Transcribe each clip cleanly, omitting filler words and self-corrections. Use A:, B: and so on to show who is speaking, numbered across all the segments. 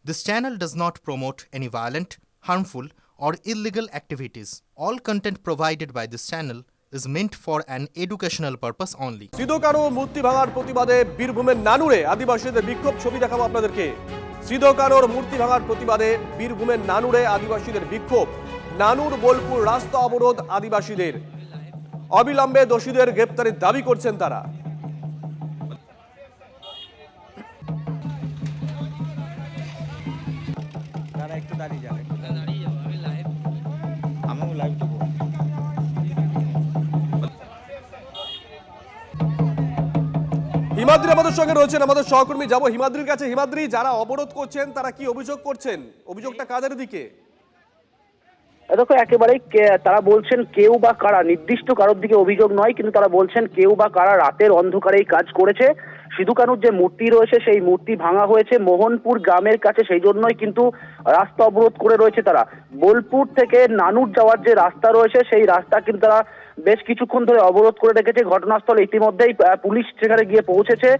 A: This channel does not promote any violent, harmful, or illegal activities. All content provided by this channel is meant for an educational purpose only.
B: Sidhu Kanu মূর্তি ভাঙার প্রতিবাদে বীরভূমের নানুরে আদিবাসীদের বিক্ষোভ ছবি দেখাবো আপনাদেরকে। সিধু কানুর মূর্তি ভাঙার প্রতিবাদে বীরভূমের নানুরে আদিবাসীদের বিক্ষোভ। নানুর বোলপুর রাস্তা অবরোধ আদিবাসীদের। অবিলম্বে দোষীদের গ্রেপ্তারের দাবি করছেন তারা।
C: একটু দাঁড়িয়ে যান, আমিও লাইভ দেবো।
B: হিমাদ্রি আমাদের সঙ্গে রয়েছেন, আমাদের সহকর্মী। যাব হিমাদ্রির কাছে। হিমাদ্রি, যারা অবরোধ করছেন তারা কি অভিযোগ করছেন? অভিযোগটা কাদের দিকে?
D: দেখো, একেবারেই তারা বলছেন কেউ বা কারা, নির্দিষ্ট কারোর দিকে অভিযোগ নয়, কিন্তু তারা বলছেন কেউ বা কারা রাতের অন্ধকারে এই কাজ করেছে। সিধু কানুর যে মূর্তি রয়েছে সেই মূর্তি ভাঙা হয়েছে মোহনপুর গ্রামের কাছে, সেই জন্যই কিন্তু রাস্তা অবরোধ করে রয়েছে তারা। বোলপুর থেকে নানুর যাওয়ার যে রাস্তা রয়েছে সেই রাস্তা কিন্তু তারা বেশ কিছুক্ষণ ধরে অবরোধ করে রেখেছে। ঘটনাস্থলে ইতিমধ্যেই পুলিশ সেখানে গিয়ে পৌঁছেছে।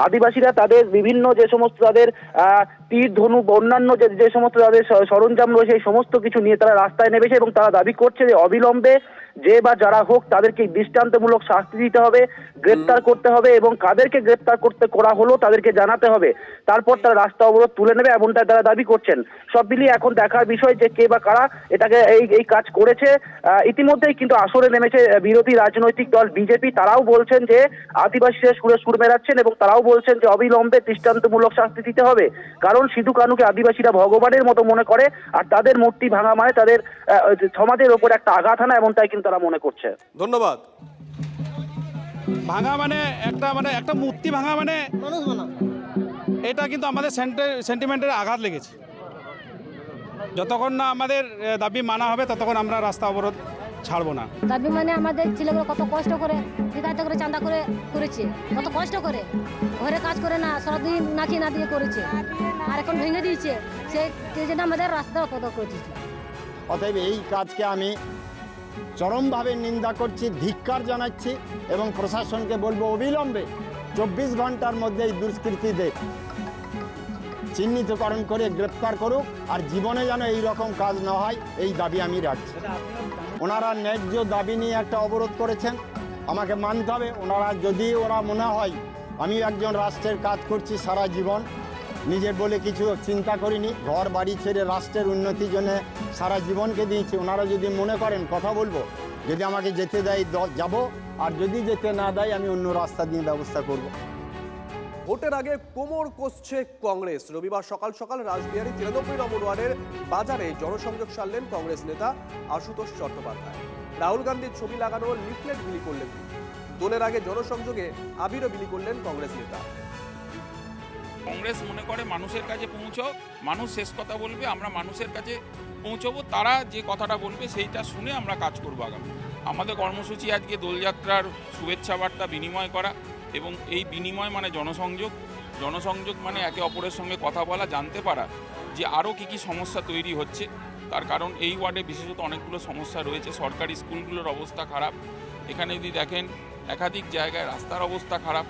D: আদিবাসীরা তাদের বিভিন্ন যে সমস্ত তাদের তীর ধনুক অন্যান্য যে সমস্ত তাদের সরঞ্জাম রয়েছে এই সমস্ত কিছু নিয়ে তারা রাস্তায় নেমেছে এবং তারা দাবি করছে যে অবিলম্বে যে বা যারা হোক তাদেরকে দৃষ্টান্তমূলক শাস্তি দিতে হবে, গ্রেপ্তার করতে হবে এবং কাদেরকে গ্রেপ্তার করা হলো তাদেরকে জানাতে হবে। তারপর তারা রাস্তা অবরোধ তুলে নেবে, এমনটা তারা দাবি করছেন। সব মিলিয়ে এখন দেখার বিষয় যে কে বা কারা এটাকে এই কাজ করেছে। ইতিমধ্যেই কিন্তু আসরে নেমেছে বিরোধী রাজনৈতিক দল বিজেপি। তারাও বলছেন যে আদিবাসীরা সুর মেলাচ্ছেন এবং তারাও বলছেন যে অবিলম্বে দৃষ্টান্তমূলক শাস্তি দিতে হবে। কারণ সিধু কানুকে আদিবাসীরা ভগবানের মতো মনে করে, আর তাদের মূর্তি ভাঙা মানে তাদের সমাজের ওপর একটা আঘাত হানা, এমনটাই কিন্তু তারা মনে করছে।
B: ধন্যবাদ।
E: ভাঙা মানে একটা মূর্তি ভাঙা মানে এটা কিন্তু আমাদের সেন্টিমেন্টের আঘাত লেগেছে। যতক্ষণ না আমাদের দাবি মানা হবে ততক্ষণ আমরা রাস্তা অবরোধ ছাড়বো না।
F: দাবি মানে আমাদের ছেলেগুলো কত কষ্ট করে বিকাতে করে চাঁদা করে করেছে, কত কষ্ট করে ঘরে কাজ করে না, সারাদিন না খেয়ে না দিয়ে করেছে, আর এখন ভেঙে দিয়েছে। সেই জন্য আমাদের রাস্তা কত করেছে।
C: অতএব এই কাজকে আমি চরমভাবে নিন্দা করছি, ধিক্কার জানাচ্ছি এবং প্রশাসনকে বলবো অবিলম্বে 24 ঘন্টার মধ্যে এই দুষ্কৃতীদের চিহ্নিতকরণ করে গ্রেপ্তার করুক, আর জীবনে যেন এই রকম কাজ না হয় এই দাবি আমি রাখছি। ওনারা ন্যায্য দাবি নিয়ে একটা অবরোধ করেছেন, আমাকে মানতে হবে। ওরা মনে হয় আমি একজন রাষ্ট্রের কাজ করছি সারা জীবন, নিজের বলে কিছু চিন্তা করিনি, ঘর বাড়ি ছেড়ে রাষ্ট্রের উন্নতির জন্য সারা জীবনকে দিয়েছি। ওনারা যদি মনে করেন কথা বলবো, যদি আমাকে যেতে দেয় যাব, আর যদি যেতে না দেয় আমি অন্য রাস্তা দিয়ে ব্যবস্থা করব।
B: ভোটের আগে কোমর কষছে কংগ্রেস। রবিবার সকাল সকাল রাসবিহারী 93 নম্বর ওয়ার্ডের বাজারে জনসংযোগ সারলেন কংগ্রেস নেতা আশুতোষ চট্টোপাধ্যায়। রাহুল গান্ধীর ছবি লাগানো লিফলেট বিলি করলেন। দলের আগে জনসংযোগে আবিরও বিলি করলেন কংগ্রেস নেতা।
G: কংগ্রেস মনে করে মানুষের কাছে পৌঁছাও, মানুষ শেষ কথা বলবে, আমরা মানুষের কাছে পৌঁছবো, তারা যে কথাটা বলবে সেইটা শুনে আমরা কাজ করবো আগামী। আমাদের কর্মসূচি আজকে দোলযাত্রার শুভেচ্ছা বার্তা বিনিময় করা, এবং এই বিনিময় মানে জনসংযোগ মানে একে অপরের সঙ্গে কথা বলা, জানতে পারা যে আরও কী সমস্যা তৈরি হচ্ছে। তার কারণ এই ওয়ার্ডে বিশেষত অনেকগুলো সমস্যা রয়েছে। সরকারি স্কুলগুলোর অবস্থা খারাপ, এখানে যদি দেখেন একাধিক জায়গায় রাস্তার অবস্থা খারাপ,